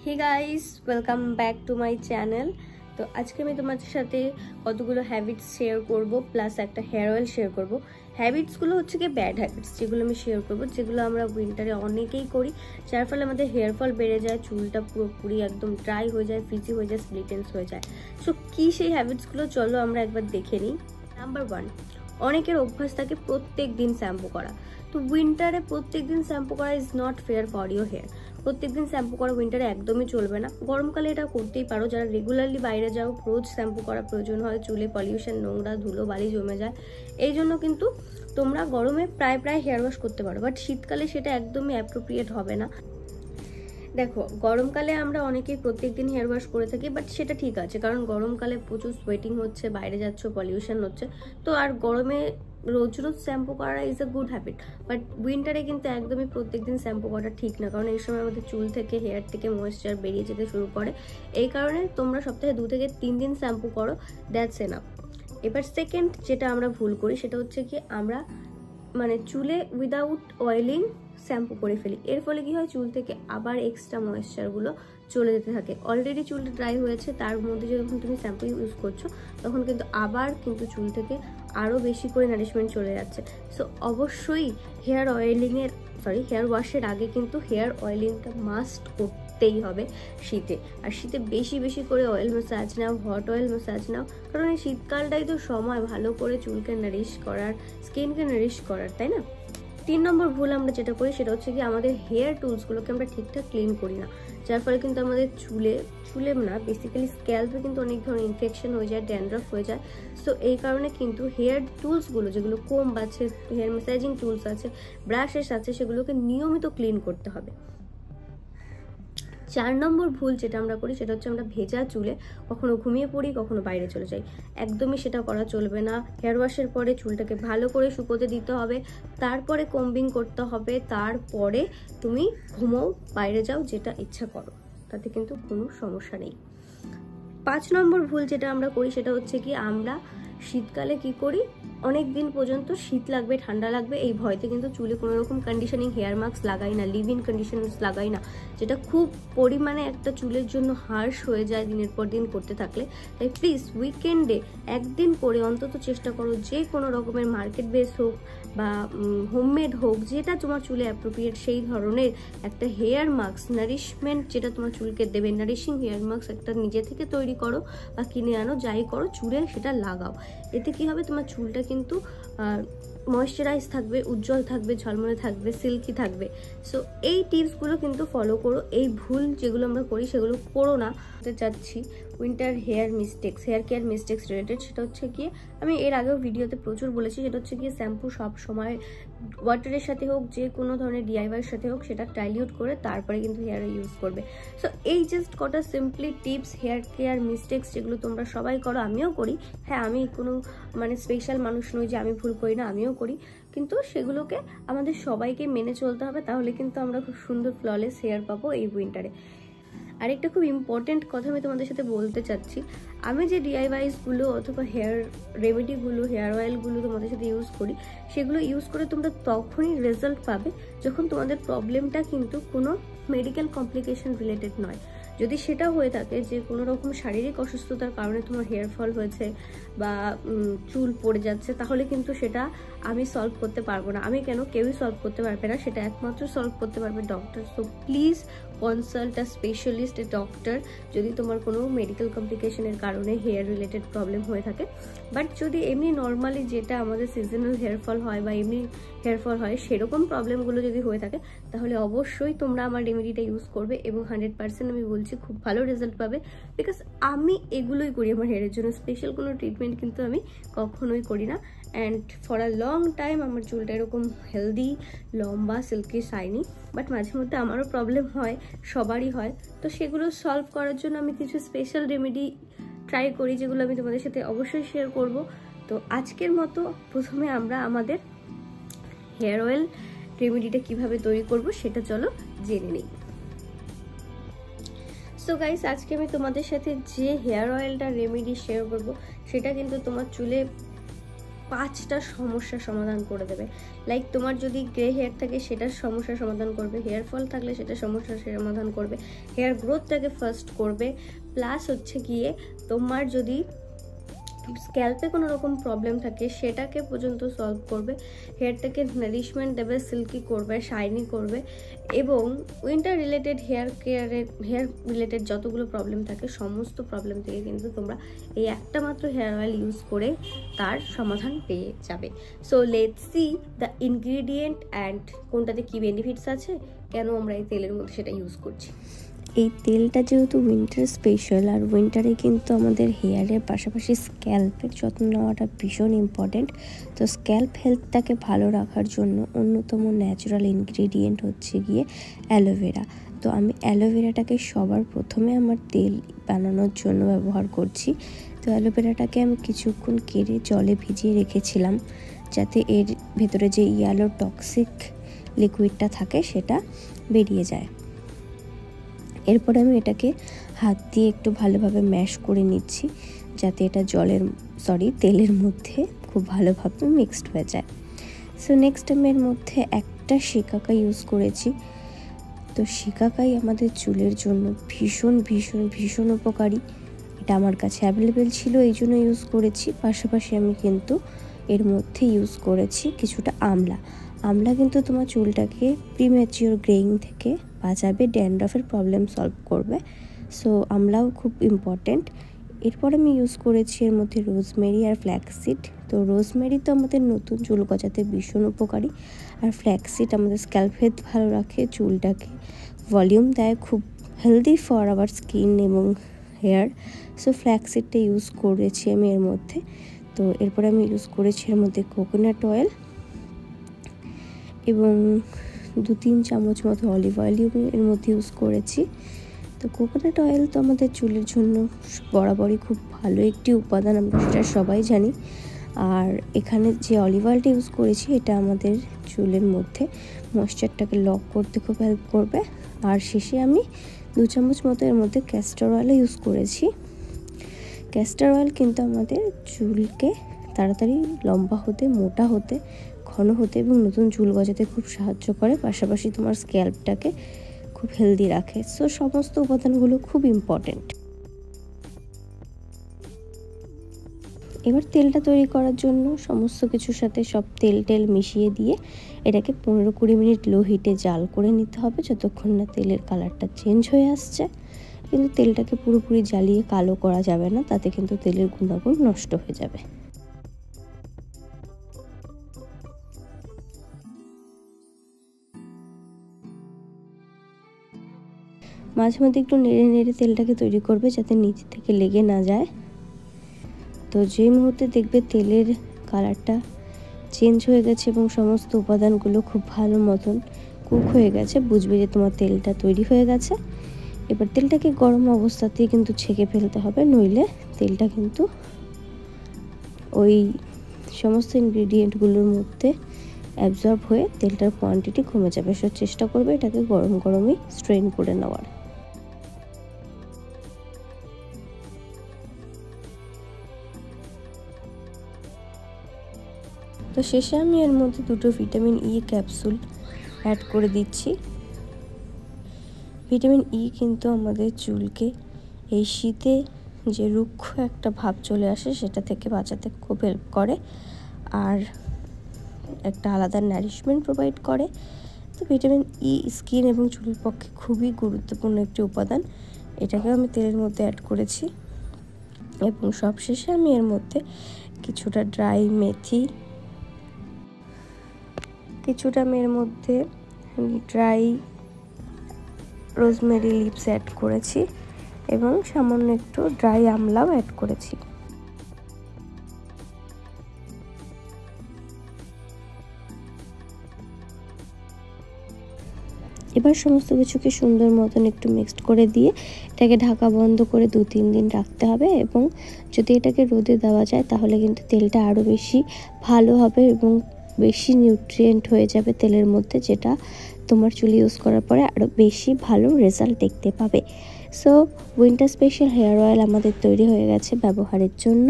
Hey guys welcome back to my channel. तो आज के मैं तुम्हारे साथे कतगुलो हैबिट्स शेयर करब प्लस एक हेयर ऑयल शेयर करब। हैबिट्सगुलो होच्छे कि बैड हैबिट्स जेगुलो आमि शेयर करब, जेगुलो आमरा उइंटारे अनेकेई करी, जार फले आमादेर हेयर फल बेड़े जाए, चुलटा पुरोपुरि एकदम ड्राई हो जाए, फ्रिजी हो जाए, स्प्लिट एंड्स हो जाए। सो कि सेई हैबिट्सगुलो चलो आमरा एकबार देखे निই। नाम्बार 1, अनेकेर अभ्यास थाके प्रत्येक दिन शैम्पू करा। तो उइंटारे प्रत्येक दिन शैम्पू करा is not fair for your hair. प्रत्येक दिन शैम्पू करा उइंटारे एकदम ही चलबे ना। गरमकाले एटा करतेई पारो, जारा रेगुलारली बाइरे जाओ, रोज शैम्पू करा प्रयोजन হয়, चुले पलिউশন নোংরা ধুলো বালি জমে যায়, এই জন্য কিন্তু তোমরা গরমে প্রায় প্রায় হেয়ার ওয়াশ করতে পারো, বাট শীতকালে সেটা একদমই অ্যাপ্রোপ্রিয়েট হবে না। দেখো গরমকালে আমরা অনেকেই প্রত্যেক দিন হেয়ার ওয়াশ করে থাকি, বাট সেটা ঠিক আছে, কারণ গরমকালে প্রচুর সোয়েটিং হচ্ছে, বাইরে যাচ্ছ, পলিউশন হচ্ছে, তো আর গরমে রোজ রোজ শ্যাম্পু করা is a good habit. But উইন্টারে কিন্তু একদমই প্রত্যেক দিন শ্যাম্পু করা ঠিক না, কারণ এই সময় আমাদের চুল থেকে হেয়ার থেকে ময়েশ্চার বেরিয়ে যেতে শুরু করে। এই কারণে তোমরা সপ্তাহে 2 থেকে 3 দিন শ্যাম্পু করো, দ্যাটস এনাফ। এবার সেকেন্ড যেটা আমরা ভুল করি সেটা হচ্ছে কি আমরা মানে চুলে উইদাউট অয়েলিং শ্যাম্পু করে ফেলি। এর ফলে কি হয়, চুল থেকে আবার এক্সট্রা ময়েশ্চারগুলো চলে যেতে থাকে। অলরেডি চুলটা ড্রাই হয়েছে, তার মধ্যে যখন তুমি শ্যাম্পু ইউজ করছো তখন কিন্তু আবার কিন্তু চুল থেকে আরও বেশি করে নারিশমেন্ট চলে যাচ্ছে। সো অবশ্যই হেয়ার ওয়াশের আগে কিন্তু হেয়ার অয়েলিংটা মাস্ট করতেই হবে শীতে। আর শীতে বেশি বেশি করে অয়েল ম্যাসাজ নাও, হট অয়েল ম্যাসাজ নাও, কারণ এই শীতকালটাই তো সময় ভালো করে চুলকে নারিশ করার, স্কিনকে নারিশ করার, তাই না? 3 নম্বর ভুল আমরা যেটা করি সেটা হচ্ছে কি আমাদের হেয়ার টুলসগুলোকে আমরা ঠিকঠাক ক্লিন করি না, যার ফলে কিন্তু আমাদের চুলে না বেসিক্যালি স্ক্যাল্পে কিন্তু অনেক ধরনের ইনফেকশন হয়ে যায়, ড্যান্ড্রাফ হয়ে যায়। সো এই কারণে কিন্তু হেয়ার টুলসগুলো যেগুলো কোম্ব আছে, হেয়ার ম্যাসাজিং টুলস আছে, ব্রাশেস আছে, সেগুলোকে নিয়মিত ক্লিন করতে হবে। 4 নম্বর ভুল যেটা আমরা করি সেটা হচ্ছে আমরা ভেজা চুলে কখনো ঘুমিয়ে পড়ি, কখনো বাইরে চলে যাই। একদমই সেটা করা চলবে না। হেয়ার ওয়াশের পরে চুলটাকে ভালো করে শুকোতে দিতে হবে, তারপরে কম্বিং করতে হবে, তারপরে তুমি ঘুমোও, বাইরে যাও, যেটা ইচ্ছা করো, তাতে কিন্তু কোনো সমস্যা নেই। 5 নম্বর ভুল যেটা আমরা করি সেটা হচ্ছে কি আমরা শীতকালে কি করি, অনেক দিন পর্যন্ত শীত লাগবে, ঠান্ডা লাগবে, এই ভয়তে কিন্তু চুলে কোনো রকম কন্ডিশনিং হেয়ার মাস্ক লাগাই না, লিভ ইন কন্ডিশনার্স লাগাই না, যেটা খুব পরিমাণে একটা চুলের জন্য হার্শ হয়ে যায় দিনের পর দিন করতে থাকলে। তাই প্লিজ উইকেন্ডে একদিন করে অন্তত চেষ্টা করো, যে কোনো রকমের মার্কেট বেস হোক বা হোমমেড হোক, যেটা তোমার চুলে অ্যাপ্রোপ্রিয়েট সেই ধরনের একটা হেয়ার মাস্ক, নারিশমেন্ট যেটা তোমার চুলকে দেবে, নারিশিং হেয়ার মাস্ক একটা নিজে থেকে তৈরি করো বা কিনে আনো, যাই করো, চুলে সেটা লাগাও। এতে কি হবে, তোমার চুলটা কিন্তু ময়েশ্চারাইজ থাকবে, উজ্জ্বল থাকবে, ঝলমলে থাকবে, সিল্কি থাকবে। সো এই টিপসগুলো কিন্তু ফলো করো। এই ভুল যেগুলো আমরা করি সেগুলো করো না। চাচ্ছি winter hair care mistakes related, সেটা হচ্ছে গিয়ে আমি এর আগেও ভিডিওতে প্রচুর বলেছি, সেটা হচ্ছে গিয়ে শ্যাম্পু সব সময় ওয়াটারের সাথে হোক, যে কোনো ধরনের ডিআইওয়াইয়ের সাথে হোক, সেটা ডাইলিউট করে তারপরে কিন্তু হেয়ারে ইউজ করবে। সো এই জাস্ট কটা simply tips, hair care mistakes যেগুলো তোমরা সবাই করো, আমিও করি। হ্যাঁ, আমি কোনো মানে স্পেশাল মানুষ নই যে আমি ভুল করি না, আমিও করি, কিন্তু সেগুলোকে আমাদের সবাইকে মেনে চলতে হবে, তাহলে কিন্তু আমরা খুব সুন্দর ফ্ললেস হেয়ার পাবো এই উইন্টারে। আরেকটা খুব ইম্পর্টেন্ট কথা আমি তোমাদের সাথে বলতে চাচ্ছি, আমি যে ডিআইওয়াইসগুলো অথবা হেয়ার রেমেডিগুলো, হেয়ার অয়েলগুলো তোমাদের সাথে ইউজ করি, সেগুলো ইউজ করে তোমরা তখনই রেজাল্ট পাবে যখন তোমাদের প্রবলেমটা কিন্তু কোনো মেডিকেল কমপ্লিকেশন রিলেটেড নয়। যদি সেটা হয়ে থাকে যে কোনো রকম শারীরিক অসুস্থতার কারণে তোমার হেয়ার ফল হয়েছে বা চুল পড়ে যাচ্ছে, তাহলে কিন্তু সেটা আমি সলভ করতে পারবো না। আমি কেন, কেউই সলভ করতে পারবে না, সেটা একমাত্র সলভ করতে পারবে doctor. So please consult a specialist, a doctor, যদি তোমার কোনো মেডিকেল কমপ্লিকেশনের কারণে হেয়ার রিলেটেড প্রবলেম হয়ে থাকে। বাট যদি এমনি নর্মালি যেটা আমাদের সিজনাল হেয়ার ফল হয় বা এমনি হেয়ার ফল হয়, সেরকম প্রবলেমগুলো যদি হয়ে থাকে, তাহলে অবশ্যই তোমরা আমার রেমেডিটা ইউজ করবে এবং 100% আমি বলছি খুব ভালো রেজাল্ট পাবে। বিকজ আমি এগুলোই করি আমার হেয়ারের জন্য, স্পেশাল কোনো ট্রিটমেন্ট কিন্তু আমি কখনোই করি না। And for a long time আমার চুলটা এরকম হেলদি, লম্বা, সিল্কি, শাইনি। বাট মাঝে মধ্যে আমারও প্রবলেম হয়, সবারই হয়। তো সেগুলো সলভ করার জন্য আমি কিছু স্পেশাল রেমেডি ট্রাই করি, যেগুলো আমি তোমাদের সাথে অবশ্যই শেয়ার করব। তো আজকের মতো প্রথমে আমরা আমাদের হেয়ার অয়েল রেমেডিটা কিভাবে তৈরি করব সেটা চলো জেনে নিই। সো গাইস, আজকে আমি তোমাদের সাথে যে হেয়ার অয়েলটা রেমেডি শেয়ার করব সেটা কিন্তু তোমার চুলে 5টা সমস্যার সমাধান করে দেবে। লাইক তোমার যদি গ্রে হেয়ার থাকে সেটার সমস্যার সমাধান করবে, হেয়ার ফল থাকলে সেটার সমস্যার সমাধান করবে, হেয়ার গ্রোথটাকে ফার্স্ট করবে, প্লাস হচ্ছে গিয়ে তোমার যদি স্ক্যাল্পে কোনো রকম প্রবলেম থাকে সেটাকে পর্যন্ত সলভ করবে, হেয়ারটাকে নারিশমেন্ট দেবে, সিল্কি করবে, শাইনি করবে, এবং উইন্টার রিলেটেড হেয়ার রিলেটেড যতগুলো প্রবলেম থাকে সমস্ত প্রবলেম থেকে কিন্তু তোমরা এই একটা মাত্র হেয়ার অয়েল ইউজ করে তার সমাধান পেয়ে যাবে। So let's see the ingredient and কোনটাতে কী বেনিফিটস আছে, কেন আমরা এই তেলের মধ্যে সেটা ইউজ করছি। এই তেলটা যেহেতু উইন্টার স্পেশাল, আর উইন্টারে কিন্তু আমাদের হেয়ারের পাশাপাশি স্ক্যাল্পের যত্ন নেওয়াটা ভীষণ ইম্পর্টেন্ট। তো স্ক্যাল্প হেলথটাকে ভালো রাখার জন্য অন্যতম ন্যাচারাল ইনগ্রিডিয়েন্ট হচ্ছে গিয়ে অ্যালোভেরা। তো আমি অ্যালোভেরাটাকে সবার প্রথমে আমার তেল বানানোর জন্য ব্যবহার করছি। তো অ্যালোভেরাটাকে আমি কিছুক্ষণ কেটে জলে ভিজিয়ে রেখেছিলাম যাতে এর ভেতরে যে ইয়েলো টক্সিক লিকুইডটা থাকে সেটা বেরিয়ে যায়। এরপরে আমি এটাকে হাত দিয়ে একটু ভালোভাবে ম্যাশ করে নিচ্ছি যাতে এটা তেলের মধ্যে খুব ভালোভাবে মিক্সড হয়ে যায়। সো নেক্সট আমি এর মধ্যে একটা শিকাকাই ইউজ করেছি। তো শিকাকাই আমাদের চুলের জন্য ভীষণ ভীষণ ভীষণ উপকারী। এটা আমার কাছে অ্যাভেলেবেল ছিল এই জন্য ইউজ করেছি। পাশাপাশি আমি কিন্তু এর মধ্যে ইউজ করেছি কিছুটা আমলা কিন্তু তোমার চুলটাকে প্রিম্যাচিওর গ্রেইং থেকে বাঁচাবে, ড্যান্ড্রফের প্রবলেম সলভ করবে। সো আমলাও খুব ইম্পর্টেন্ট। এরপর আমি ইউজ করেছি এর মধ্যে রোজমেরি আর ফ্ল্যাক্সিড। তো রোজমেরি তো আমাদের নতুন চুল গজাতে ভীষণ উপকারী, আর ফ্ল্যাক্সিড আমাদের স্ক্যাল্প হেলথ ভালো রাখে, চুলটাকে ভলিউম দেয়, খুব হেলদি ফর আওয়ার স্কিন এবং হেয়ার। সো ফ্ল্যাক্সিডটা ইউজ করেছি আমি এর মধ্যে। তো এরপরে আমি ইউজ করেছি এর মধ্যে কোকোনাট অয়েল এবং 2-3 চামচ মতো অলিভ অয়েল এর মধ্যে ইউজ করেছি। তো কোকোনাট অয়েল তো আমাদের চুলের জন্য বরাবরই খুব ভালো একটি উপাদান, আমরা সেটা সবাই জানি। আর এখানে যে অলিভ অয়েলটা ইউজ করেছি এটা আমাদের চুলের মধ্যে ময়েশ্চারটাকে লক করতে খুব হেল্প করবে। আর শেষে আমি 2 চামচ মতো এর মধ্যে ক্যাস্টর অয়েল ইউজ করেছি। ক্যাস্টর অয়েল কিন্তু আমাদের চুলকে তাড়াতাড়ি লম্বা হতে, মোটা হতে, ঘন হতে এবং নতুন চুল গজাতে খুব সাহায্য করে, পাশাপাশি তোমার স্ক্যাল্পটাকে খুব হেলদি রাখে। সো সমস্ত উপাদানগুলো খুব ইম্পর্টেন্ট। এবার তেলটা তৈরি করার জন্য সমস্ত কিছুর সাথে সব তেল মিশিয়ে দিয়ে এটাকে 15-20 মিনিট লো হিটে জাল করে নিতে হবে যতক্ষণ না তেলের কালারটা চেঞ্জ হয়ে আসছে। কিন্তু তেলটাকে পুরোপুরি জ্বালিয়ে কালো করা যাবে না, তাতে কিন্তু তেলের গুণাগুণ নষ্ট হয়ে যাবে। মাঝে মধ্যে একটু নেড়ে নেড়ে তেলটাকে তৈরি করবে যাতে নিচ থেকে লেগে না যায়। তো যেই মুহূর্তে দেখবে তেলের কালারটা চেঞ্জ হয়ে গেছে এবং সমস্ত উপাদানগুলো খুব ভালো মতন কুক হয়ে গেছে, বুঝবে যে তোমার তেলটা তৈরি হয়ে গেছে। এবার তেলটাকে গরম অবস্থাতেই কিন্তু ছেঁকে ফেলতে হবে, নইলে তেলটা কিন্তু ওই সমস্ত ইনগ্রিডিয়েন্টগুলোর মধ্যে অ্যাবজর্ব হয়ে তেলটার কোয়ান্টিটি কমে যাবে। সো চেষ্টা করবে এটাকে গরম গরমই স্ট্রেন করে নেওয়ার। তো শেষে আমি এর মধ্যে 2টো ভিটামিন ই ক্যাপসুল অ্যাড করে দিচ্ছি। ভিটামিন ই কিন্তু আমাদের চুলকে এই শীতে যে রুক্ষ একটা ভাব চলে আসে সেটা থেকে বাঁচাতে খুব হেল্প করে, আর একটা আলাদা নারিশমেন্ট প্রোভাইড করে। তো ভিটামিন ই স্কিন এবং চুলের পক্ষে খুবই গুরুত্বপূর্ণ একটি উপাদান। এটাকেও আমি তেলের মধ্যে অ্যাড করেছি। এবং সবশেষে আমি এর মধ্যে কিছুটা ড্রাই মেথি, কিছুটা আমি এর মধ্যে ড্রাই রোজমেরি লিভস অ্যাড করেছি এবং সামান্য একটু ড্রাই আমলাও অ্যাড করেছি। এবার সমস্ত কিছুকে সুন্দর মতন একটু মিক্সড করে দিয়ে এটাকে ঢাকা বন্ধ করে 2-3 দিন রাখতে হবে। এবং যদি এটাকে রোদে দেওয়া যায় তাহলে কিন্তু তেলটা আরও বেশি ভালো হবে এবং বেশি নিউট্রিয়েন্ট হয়ে যাবে তেলের মধ্যে, যেটা তোমার চুল ইউজ করার পরে আরও বেশি ভালো রেজাল্ট দেখতে পাবে। So winter special hair oil আমাদের তৈরি হয়ে গেছে ব্যবহারের জন্য।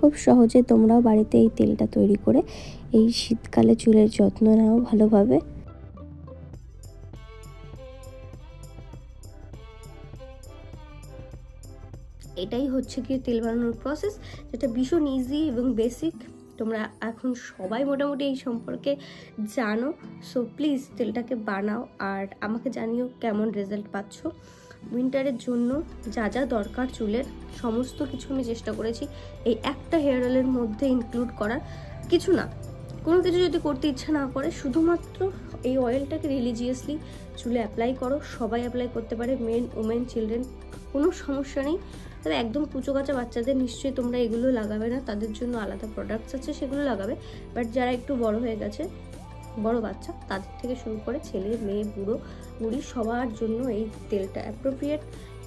খুব সহজে তোমরাও বাড়িতে এই তেলটা তৈরি করে এই শীতকালে চুলের যত্ন নাও ভালোভাবে। এটাই হচ্ছে কি তেল বানানোর প্রসেস, যেটা ভীষণ ইজি এবং বেসিক। তোমরা এখন সবাই মোটামুটি এই সম্পর্কে জানো। সো প্লিজ তেলটাকে বানাও আর আমাকে জানিও কেমন রেজাল্ট পাচ্ছ। উইন্টারের জন্য যা যা দরকার চুলের সমস্ত কিছু আমি চেষ্টা করেছি এই একটা হেয়ার অয়েলের মধ্যে ইনক্লুড করার। কিছু না, কোনো কিছু যদি করতে ইচ্ছা না করে, শুধুমাত্র এই অয়েলটাকে রিলিজিয়াসলি চুলে অ্যাপ্লাই করো। সবাই অ্যাপ্লাই করতে পারে, মেন, ওমেন, চিলড্রেন, কোনো সমস্যা নেই। তবে একদম কুচো কাচা বাচ্চাদের নিশ্চয়ই তোমরা এগুলো লাগাবে না, তাদের জন্য আলাদা প্রোডাক্টস আছে, সেগুলো লাগাবে। বাট যারা একটু বড় হয়ে গেছে, বড় বাচ্চা, তাদের থেকে শুরু করে ছেলে মেয়ে বুড়ো বুড়ি সবার জন্য এই তেলটা অ্যাপ্রোপ্রিয়েট।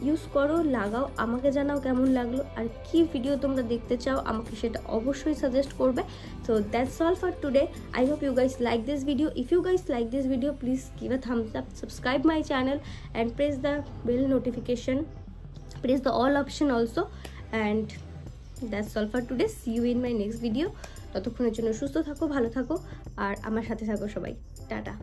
ইউজ করো, লাগাও, আমাকে জানাও কেমন লাগলো আর কি ভিডিও তোমরা দেখতে চাও আমাকে সেটা অবশ্যই সাজেস্ট করবে। So that's all for today. I hope you guys like this video. If you guys like this video, please give a thumbs up, subscribe my channel and press the bell notification, press the all option also, and that's all for today. See you in my next video. ততক্ষণের জন্য সুস্থ থাকো, ভালো থাকো আর আমার সাথে থাকো সবাই। টাটা।